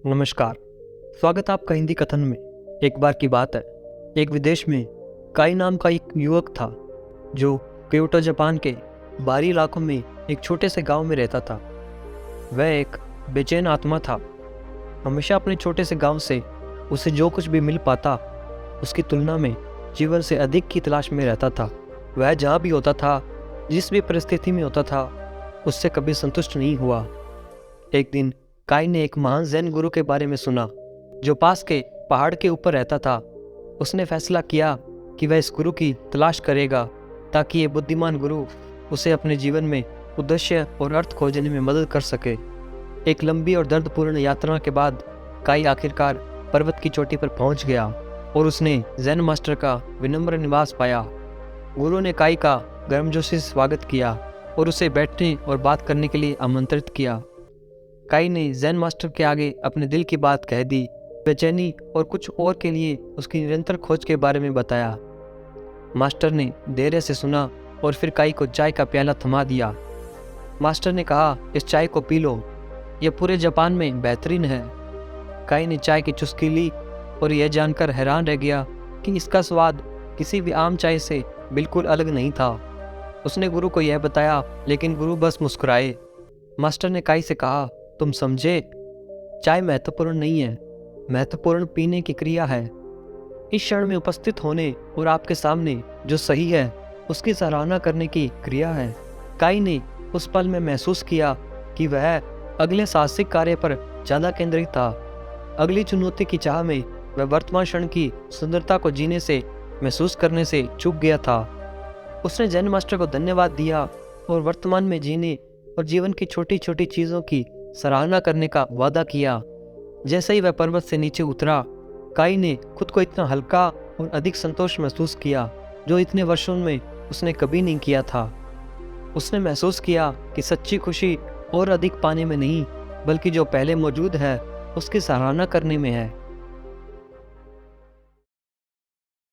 नमस्कार। स्वागत है आपका हिंदी कथन में। एक बार की बात है, एक विदेश में काई नाम का एक युवक था जो क्योटो जापान के बाहरी इलाकों में एक छोटे से गांव में रहता था। वह एक बेचैन आत्मा था। हमेशा अपने छोटे से गांव से उसे जो कुछ भी मिल पाता उसकी तुलना में जीवन से अधिक की तलाश में रहता था। वह जहाँ भी होता था, जिस भी परिस्थिति में होता था, उससे कभी संतुष्ट नहीं हुआ। एक दिन काई ने एक महान जैन गुरु के बारे में सुना जो पास के पहाड़ के ऊपर रहता था। उसने फैसला किया कि वह इस गुरु की तलाश करेगा ताकि ये बुद्धिमान गुरु उसे अपने जीवन में उद्देश्य और अर्थ खोजने में मदद कर सके। एक लंबी और दर्दपूर्ण यात्रा के बाद काई आखिरकार पर्वत की चोटी पर पहुंच गया और उसने जैन मास्टर का विनम्र निवास पाया। गुरु ने काई का गर्मजोशी से स्वागत किया और उसे बैठने और बात करने के लिए आमंत्रित किया। काई ने जैन मास्टर के आगे अपने दिल की बात कह दी, बेचैनी और कुछ और के लिए उसकी निरंतर खोज के बारे में बताया। मास्टर ने धैर्य से सुना और फिर काई को चाय का प्याला थमा दिया। मास्टर ने कहा, इस चाय को पी लो, यह पूरे जापान में बेहतरीन है। काई ने चाय की चुस्की ली और यह जानकर हैरान रह गया कि इसका स्वाद किसी भी आम चाय से बिल्कुल अलग नहीं था। उसने गुरु को यह बताया, लेकिन गुरु बस मुस्कुराए। मास्टर ने काई से कहा, तुम समझे, चाय महत्वपूर्ण नहीं है, महत्वपूर्ण पीने की क्रिया है। इस क्षण में उपस्थित होने और आपके सामने जो सही है उसकी सराहना करने की क्रिया है। काई ने उस पल में महसूस किया कि वह अगले साहसिक कार्य पर ज़्यादा केंद्रित था। अगली चुनौती की चाह में वह वर्तमान क्षण की सुंदरता को जीने से, महसूस करने से चूक गया था। उसने जैन मास्टर को धन्यवाद दिया और वर्तमान में जीने और जीवन की छोटी छोटी चीज़ों की सराहना करने का वादा किया। जैसे ही वह पर्वत से नीचे उतरा, काई ने खुद को इतना हल्का और अधिक संतोष महसूस किया जो इतने वर्षों में उसने कभी नहीं किया था। उसने महसूस किया कि सच्ची खुशी और अधिक पाने में नहीं, बल्कि जो पहले मौजूद है उसकी सराहना करने में है।